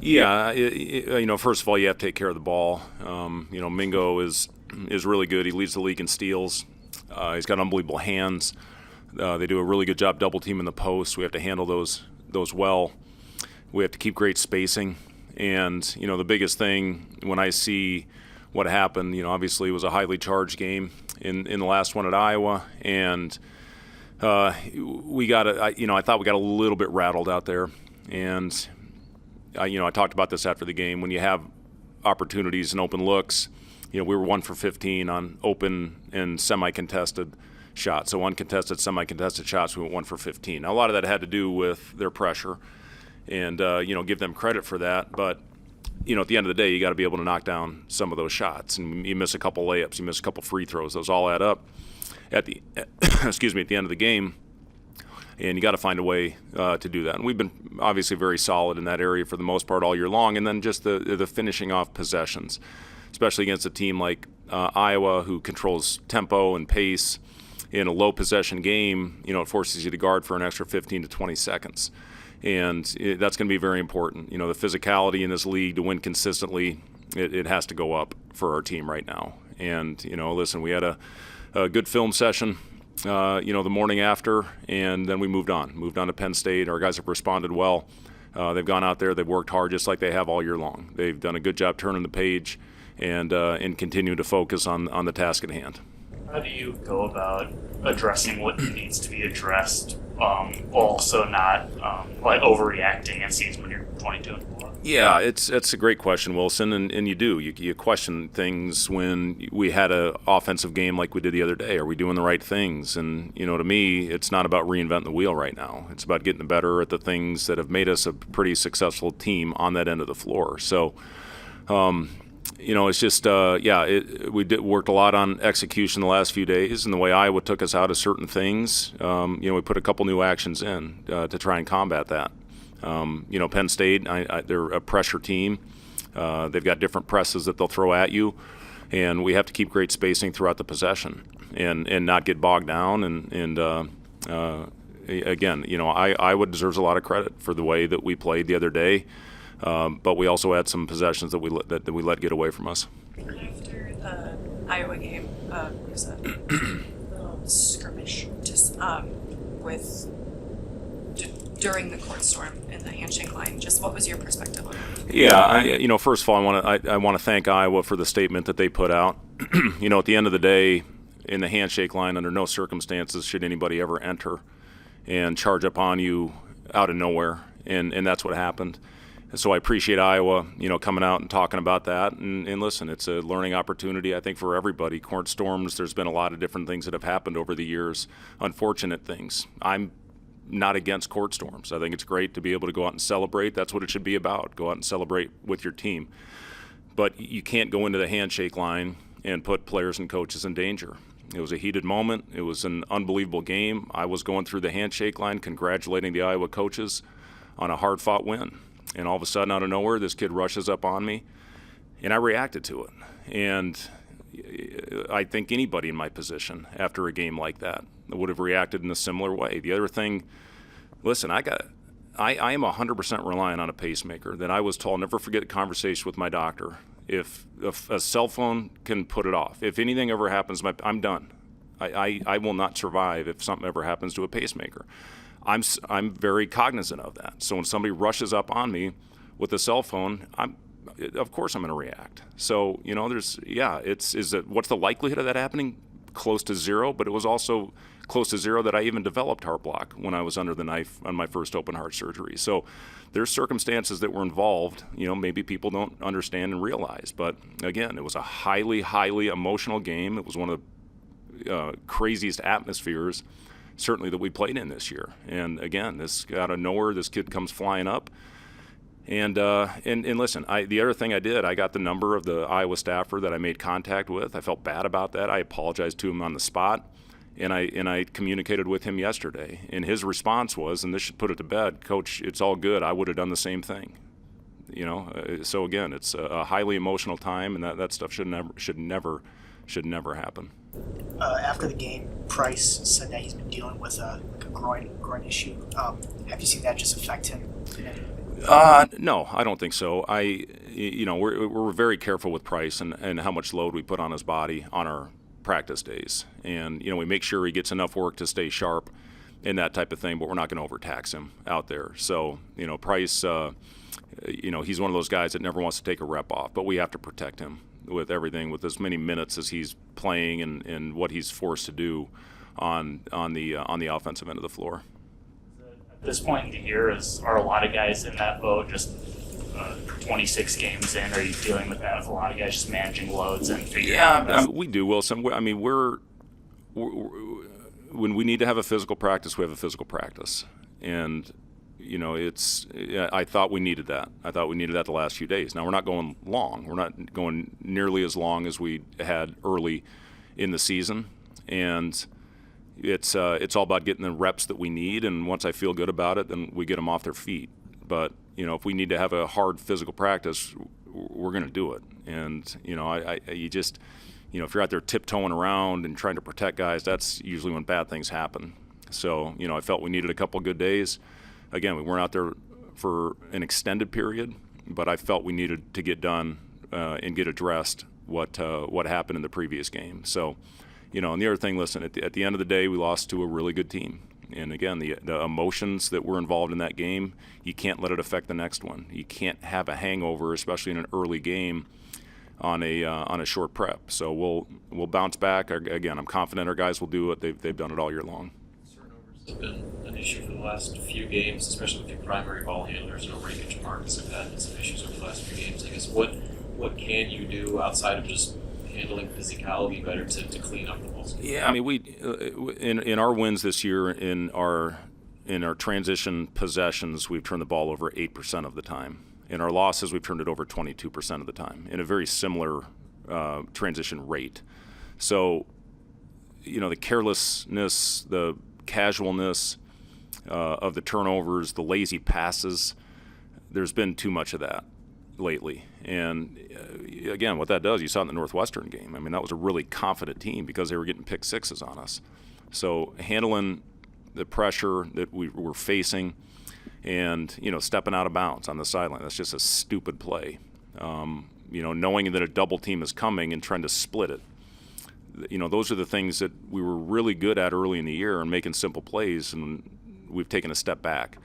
Yeah, first of all, you have to take care of the ball. Mingo is really good. He leads the league in steals. He's got unbelievable hands. They do a really good job double teaming the post. We have to handle those well. We have to keep great spacing. And, the biggest thing when I see what happened, obviously it was a highly charged game in the last one at Iowa. And I thought we got a little bit rattled out there. And, I talked about this after the game. When you have opportunities and open looks, we were 1 for 15 on open and semi-contested shots. So uncontested, semi-contested shots, we went 1 for 15. Now, a lot of that had to do with their pressure and, give them credit for that. But, at the end of the day, you got to be able to knock down some of those shots. And you miss a couple layups, you miss a couple free throws. Those all add up at the at the end of the game. And you got to find a way to do that. And we've been obviously very solid in that area for the most part all year long. And then just the finishing off possessions, especially against a team like Iowa, who controls tempo and pace in a low possession game. It forces you to guard for an extra 15 to 20 seconds. And that's going to be very important. The physicality in this league to win consistently, it has to go up for our team right now. And, listen, we had a good film session the morning after, and then we moved on to Penn State. Our guys have responded well. They've gone out there, they've worked hard just like they have all year long. They've done a good job turning the page and continue to focus on the task at hand. How do you go about addressing what needs to be addressed, also not overreacting in season when you're 22 and 4? Yeah, it's a great question, Wilson, and you do. You question things when we had an offensive game like we did the other day. Are we doing the right things? And, to me, it's not about reinventing the wheel right now. It's about getting better at the things that have made us a pretty successful team on that end of the floor. So, it's just, we worked a lot on execution the last few days, and the way Iowa took us out of certain things, we put a couple new actions in to try and combat that. Penn State, they're a pressure team. They've got different presses that they'll throw at you, and we have to keep great spacing throughout the possession and not get bogged down. Again, Iowa deserves a lot of credit for the way that we played the other day, but we also had some possessions that we let get away from us. After the Iowa game, there was a little skirmish just with during the court storm in the handshake line. Just what was your perspective on it? Yeah, first of all, I want to thank Iowa for the statement that they put out. At the end of the day, in the handshake line, under no circumstances should anybody ever enter and charge up on you out of nowhere, and that's what happened. So I appreciate Iowa, coming out and talking about that. And listen, it's a learning opportunity, I think, for everybody. Court storms, there's been a lot of different things that have happened over the years, unfortunate things. I'm not against court storms. I think it's great to be able to go out and celebrate. That's what it should be about. Go out and celebrate with your team. But you can't go into the handshake line and put players and coaches in danger. It was a heated moment. It was an unbelievable game. I was going through the handshake line congratulating the Iowa coaches on a hard-fought win. And all of a sudden, out of nowhere, this kid rushes up on me, and I reacted to it. And I think anybody in my position after a game like that would have reacted in a similar way. The other thing, listen, I am 100% reliant on a pacemaker. That I was told, never forget a conversation with my doctor. If a cell phone can put it off, if anything ever happens, I'm done. I will not survive if something ever happens to a pacemaker. I'm very cognizant of that. So when somebody rushes up on me with a cell phone, of course I'm going to react. So what's the likelihood of that happening? Close to zero, but it was also close to zero that I even developed heart block when I was under the knife on my first open heart surgery. So there's circumstances that were involved, maybe people don't understand and realize. But again, it was a highly, highly emotional game. It was one of the craziest atmospheres, certainly, that we played in this year. And again, this out of nowhere, this kid comes flying up. And listen, the other thing I did, I got the number of the Iowa staffer that I made contact with. I felt bad about that. I apologized to him on the spot, and I communicated with him yesterday. And his response was, and this should put it to bed, Coach, it's all good. I would have done the same thing. So again, it's a highly emotional time, and that stuff should never happen. After the game, Price said that he's been dealing with a groin issue. Have you seen that just affect him? No, I don't think so. We're very careful with Price and how much load we put on his body on our practice days, and we make sure he gets enough work to stay sharp and that type of thing. But we're not going to overtax him out there. So Price, he's one of those guys that never wants to take a rep off, but we have to protect him with everything, with as many minutes as he's playing and what he's forced to do on the offensive end of the floor. At this point in the year, are a lot of guys in that boat just 26 games in? Are you dealing with that with a lot of guys just managing loads and figuring out? Yeah, we do, Wilson. We're when we need to have a physical practice, we have a physical practice, and I thought we needed that. I thought we needed that the last few days. Now we're not going long. We're not going nearly as long as we had early in the season, and it's all about getting the reps that we need. And once I feel good about it, then we get them off their feet. But if we need to have a hard physical practice, we're going to do it. And if you're out there tiptoeing around and trying to protect guys, that's usually when bad things happen. So I felt we needed a couple good days. Again, we weren't out there for an extended period, but I felt we needed to get done and get addressed what happened in the previous game. So, and the other thing, listen, at the end of the day, we lost to a really good team. And again, the emotions that were involved in that game, you can't let it affect the next one. You can't have a hangover, especially in an early game, on a short prep. So we'll bounce back. Again, I'm confident our guys will do it. They've done it all year long. Turnovers have been an issue for the last few games, especially with your primary ball handlers. Reagans and Marcus have had some issues over the last few games. I guess what can you do outside of just handling physicality better to clean up the ball? Yeah, we in our wins this year in our transition possessions, we've turned the ball over 8% of the time. In our losses, we've turned it over 22% of the time, in a very similar transition rate. So, the carelessness, the casualness of the turnovers, the lazy passes, there's been too much of that lately. And again, what that does, you saw in the Northwestern game. That was a really confident team because they were getting pick sixes on us. So handling the pressure that we were facing and, stepping out of bounds on the sideline, that's just a stupid play. Knowing that a double team is coming and trying to split it. Those are the things that we were really good at early in the year and making simple plays, and we've taken a step back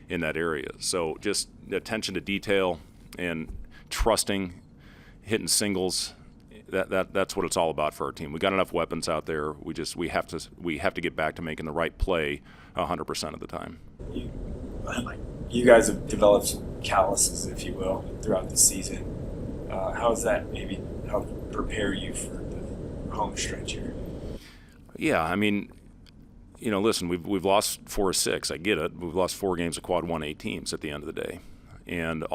in that area. So just attention to detail and trusting, hitting singles, that's what it's all about for our team. We got enough weapons out there. We have to get back to making the right play 100% of the time. You guys have developed some calluses, if you will, throughout the season. How has that maybe helped prepare you for the home stretch here? Yeah, listen, we've lost 4 or 6. I get it. We've lost 4 games of quad 1A teams at the end of the day, and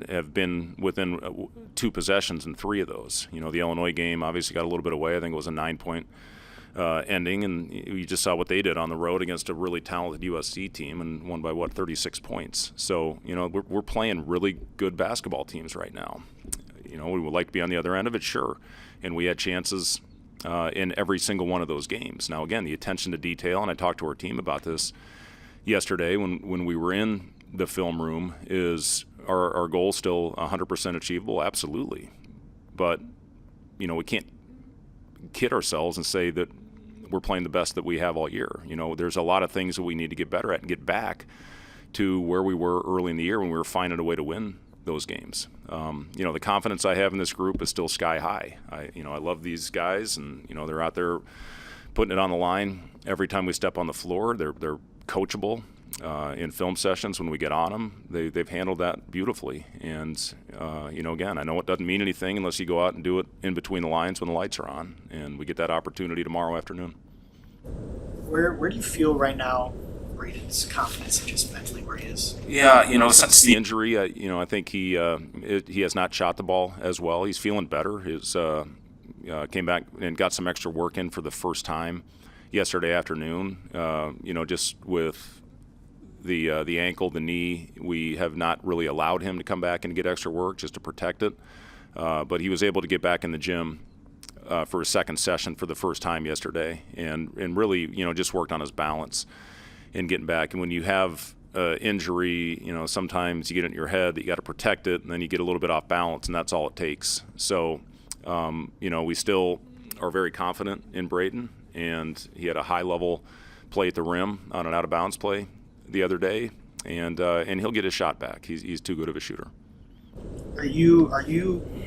have been within 2 possessions in 3 of those. The Illinois game obviously got a little bit away. I think it was a 9-point ending, and you just saw what they did on the road against a really talented USC team and won by 36 points. So we're playing really good basketball teams right now. We would like to be on the other end of it, sure, and we had chances in every single one of those games. Now again, the attention to detail, and I talked to our team about this yesterday when we were in the film room, is our goal still 100% achievable? Absolutely, but we can't kid ourselves and say that we're playing the best that we have all year. There's a lot of things that we need to get better at and get back to where we were early in the year when we were finding a way to win those games. The confidence I have in this group is still sky high. I love these guys, and they're out there putting it on the line every time we step on the floor. They're coachable in film sessions when we get on them. They've handled that beautifully. And again, I know it doesn't mean anything unless you go out and do it in between the lines when the lights are on, and we get that opportunity tomorrow afternoon. Where do you feel right now, Braden's confidence and just mentally where he is? Yeah, since the injury, I think he has not shot the ball as well. He's feeling better. His came back and got some extra work in for the first time yesterday afternoon. Just with the ankle, the knee, we have not really allowed him to come back and get extra work just to protect it. But he was able to get back in the gym for a second session for the first time yesterday, and really, just worked on his balance and getting back. And when you have injury, sometimes you get it in your head that you got to protect it, and then you get a little bit off balance, and that's all it takes. So, we still are very confident in Braden, and he had a high-level play at the rim on an out-of-bounds play the other day, and he'll get his shot back. He's too good of a shooter. Do you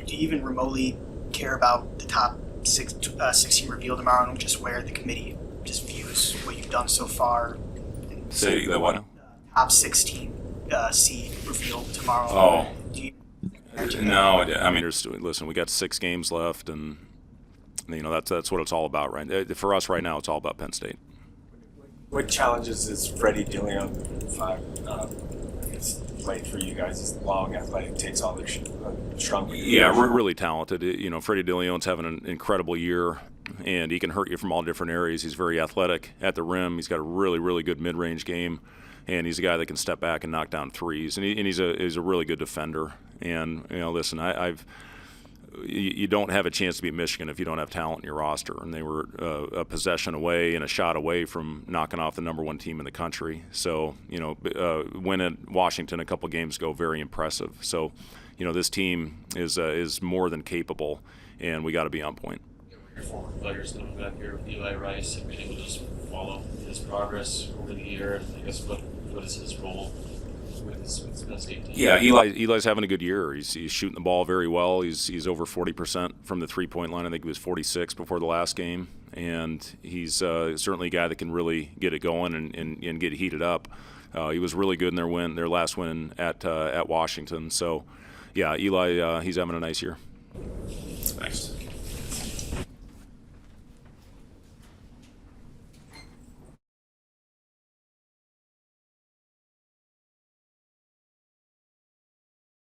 even remotely care about the top 16 reveal tomorrow, and just where the committee just views what you've done so far? Say that what? Top 16 seed reveal tomorrow. Oh. Do you, No, I mean, listen, we got 6 games left, and that's what it's all about, right? For us right now, it's all about Penn State. What challenges is Freddie DeLeon played for you guys? He's long, athletic, takes all the strong. Yeah, we're really talented. Freddie DeLeon's having an incredible year, and he can hurt you from all different areas. He's very athletic at the rim. He's got a really, really good mid-range game, and he's a guy that can step back and knock down threes. And he's a really good defender. And listen, you don't have a chance to beat Michigan if you don't have talent in your roster. And they were a possession away and a shot away from knocking off the number 1 team in the country. So, win at Washington a couple games ago, very impressive. So, this team is more than capable, and we got to be on point. Your former players coming back here with Eli Rice, have been able to just follow his progress over the year, and I guess what is his role with his Penn State team? Yeah, Eli's having a good year. He's shooting the ball very well. He's over 40% from the 3-point line. I think he was 46 before the last game, and he's certainly a guy that can really get it going and get heated up. He was really good in their last win at Washington. So, yeah, Eli, he's having a nice year. Thanks.